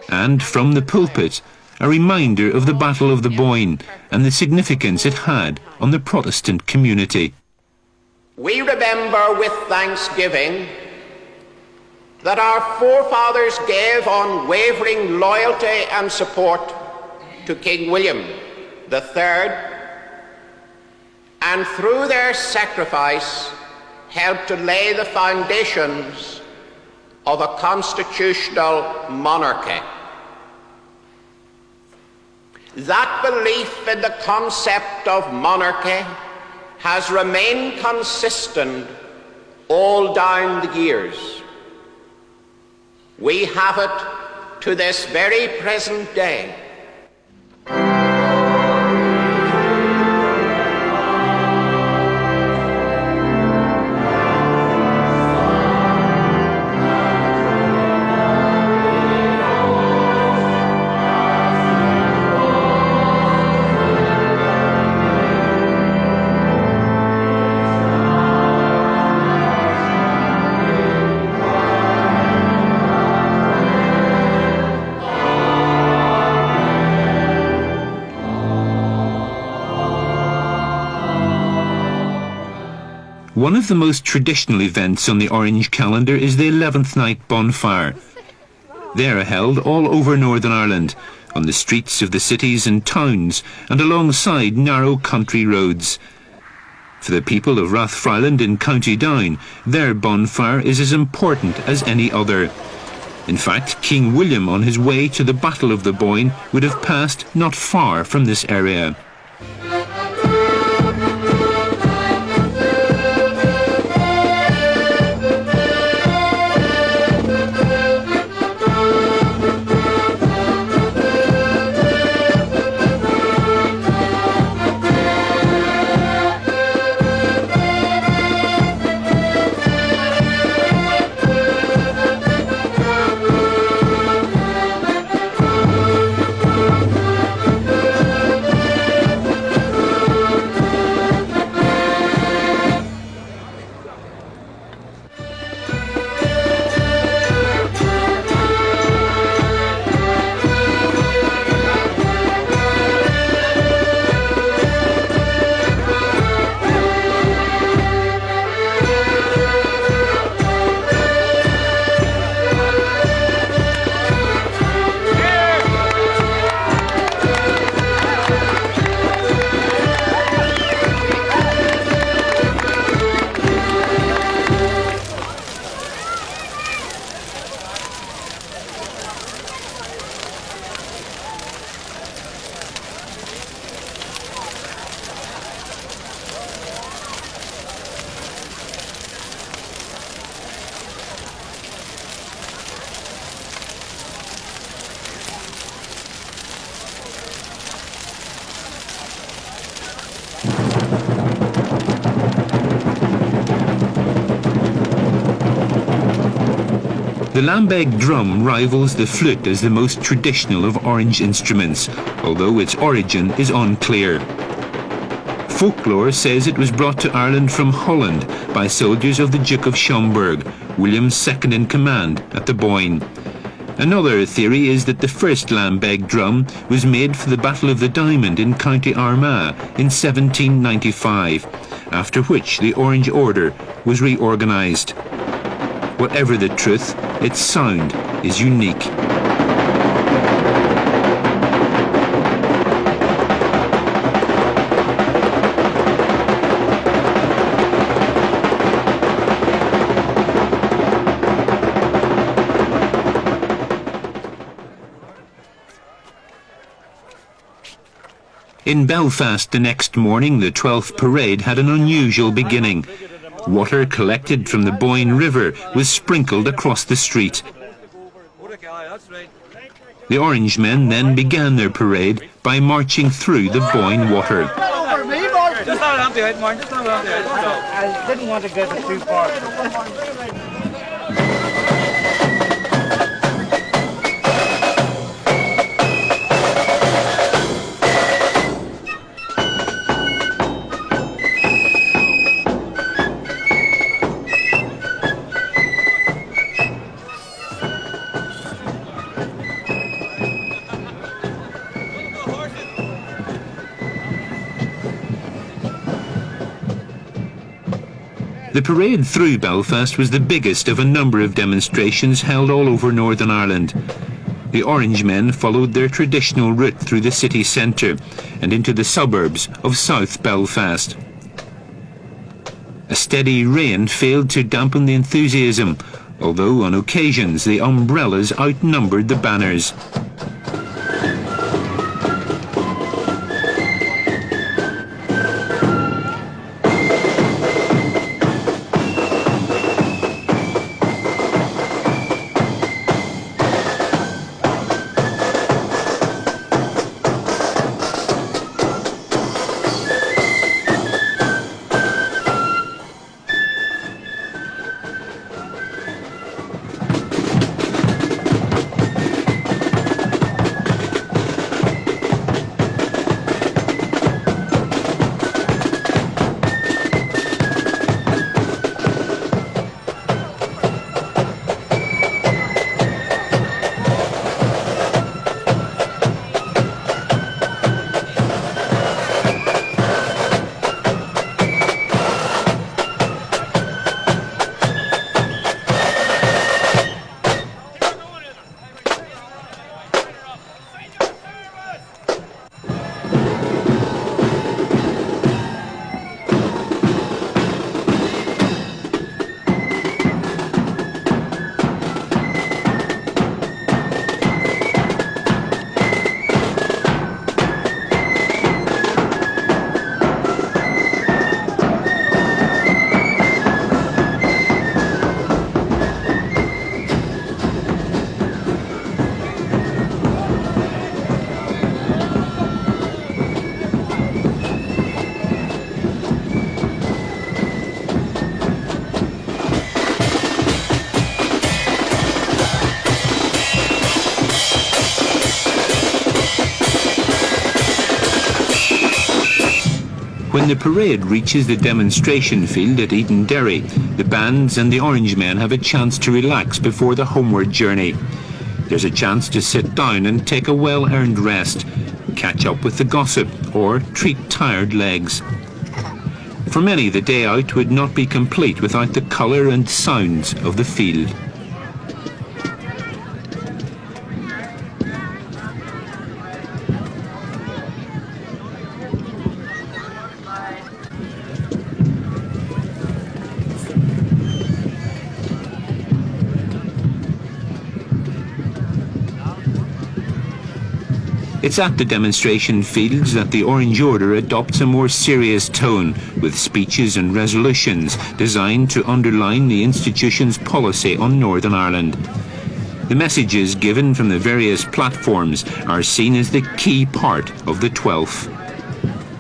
And from the pulpit, a reminder of the Battle of the Boyne and the significance it had on the Protestant community. We remember with thanksgiving that our forefathers gave unwavering loyalty and support to King William III, and through their sacrifice helped to lay the foundations of a constitutional monarchy. That belief in the concept of monarchy has remained consistent all down the years. We have it to this very present day. One of the most traditional events on the Orange calendar is the 11th night bonfire. They are held all over Northern Ireland, on the streets of the cities and towns, and alongside narrow country roads. For the people of Rathfriland in County Down, their bonfire is as important as any other. In fact, King William on his way to the Battle of the Boyne would have passed not far from this area. The lambeg drum rivals the flute as the most traditional of Orange instruments, although its origin is unclear. Folklore says it was brought to Ireland from Holland by soldiers of the Duke of Schomberg, William's second in command at the Boyne. Another theory is that the first lambeg drum was made for the Battle of the Diamond in County Armagh in 1795, after which the Orange Order was reorganised. Whatever the truth, its sound is unique. In Belfast the next morning, the 12th parade had an unusual beginning. Water collected from the Boyne River was sprinkled across the street. The Orange men then began their parade by marching through the Boyne water. I didn't want to get it too far. The parade through Belfast was the biggest of a number of demonstrations held all over Northern Ireland. The Orange men followed their traditional route through the city centre and into the suburbs of South Belfast. A steady rain failed to dampen the enthusiasm, although on occasions the umbrellas outnumbered the banners. When the parade reaches the demonstration field at Edenderry, the bands and the Orange men have a chance to relax before the homeward journey. There's a chance to sit down and take a well-earned rest, catch up with the gossip, or treat tired legs. For many, the day out would not be complete without the colour and sounds of the field. It's at the demonstration fields that the Orange Order adopts a more serious tone, with speeches and resolutions designed to underline the institution's policy on Northern Ireland. The messages given from the various platforms are seen as the key part of the 12th.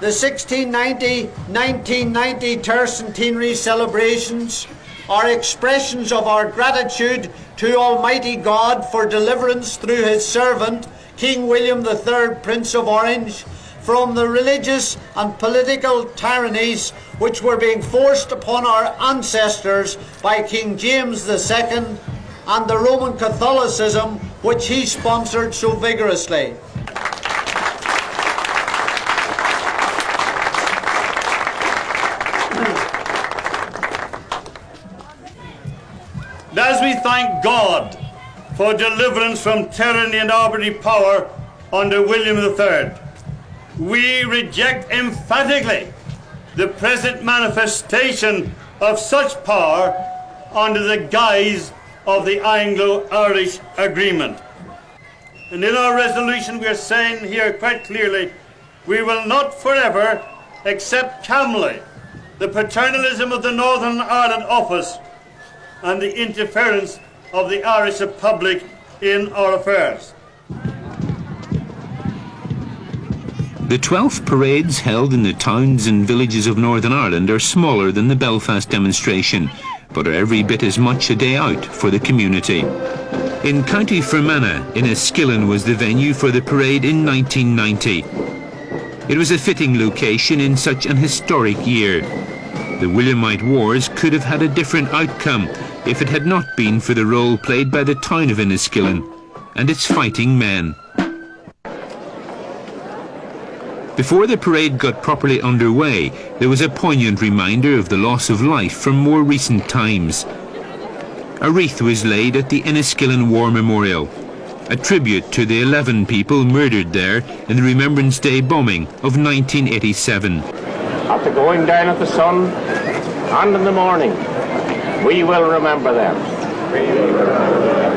The 1690-1990 tercentenary celebrations are expressions of our gratitude to Almighty God for deliverance through his servant, King William III, Prince of Orange, from the religious and political tyrannies which were being forced upon our ancestors by King James II and the Roman Catholicism which he sponsored so vigorously. As we thank God for deliverance from tyranny and arbitrary power under William III, we reject emphatically the present manifestation of such power under the guise of the Anglo-Irish Agreement. And in our resolution we are saying here quite clearly, we will not forever accept calmly the paternalism of the Northern Ireland Office and the interference of the Irish Republic in our affairs. The 12th parades held in the towns and villages of Northern Ireland are smaller than the Belfast demonstration, but are every bit as much a day out for the community. In County Fermanagh, Enniskillen was the venue for the parade in 1990. It was a fitting location in such an historic year. The Williamite Wars could have had a different outcome if it had not been for the role played by the town of Enniskillen and its fighting men. Before the parade got properly underway, there was a poignant reminder of the loss of life from more recent times. A wreath was laid at the Enniskillen War Memorial, a tribute to the 11 people murdered there in the Remembrance Day bombing of 1987. At the going down of the sun and in the morning, we will remember them. We will remember them.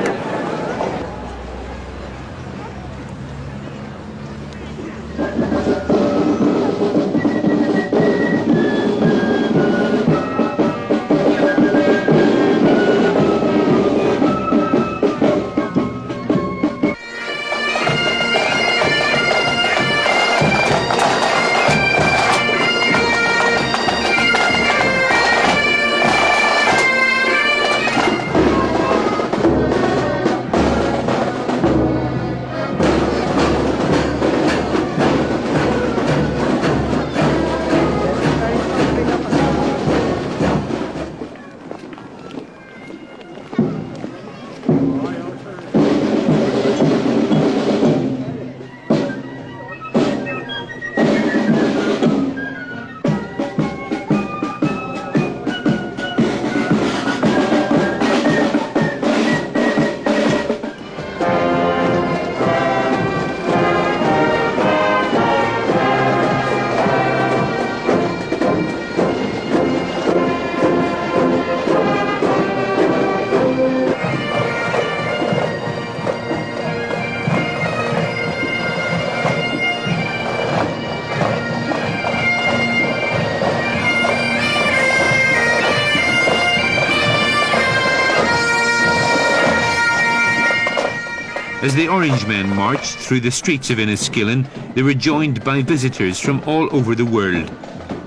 As the Orangemen marched through the streets of Enniskillen, they were joined by visitors from all over the world,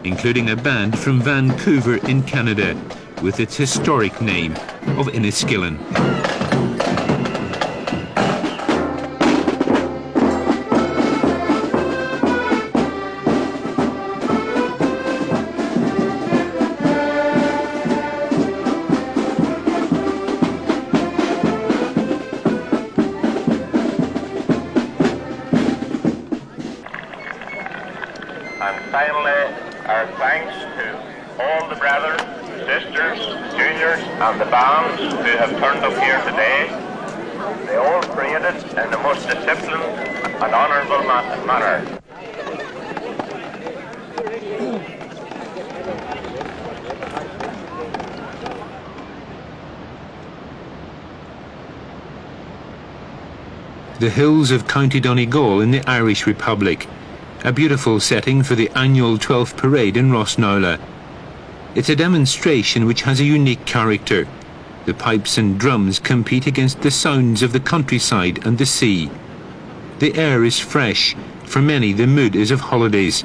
including a band from Vancouver in Canada, with its historic name of Enniskillen. And finally, our thanks to all the brothers, sisters, juniors and the bands who have turned up here today. They all paraded in the most disciplined and honourable manner. The hills of County Donegal in the Irish Republic, a beautiful setting for the annual 12th parade in Rossnowla. It's a demonstration which has a unique character. The pipes and drums compete against the sounds of the countryside and the sea. The air is fresh. For many, the mood is of holidays,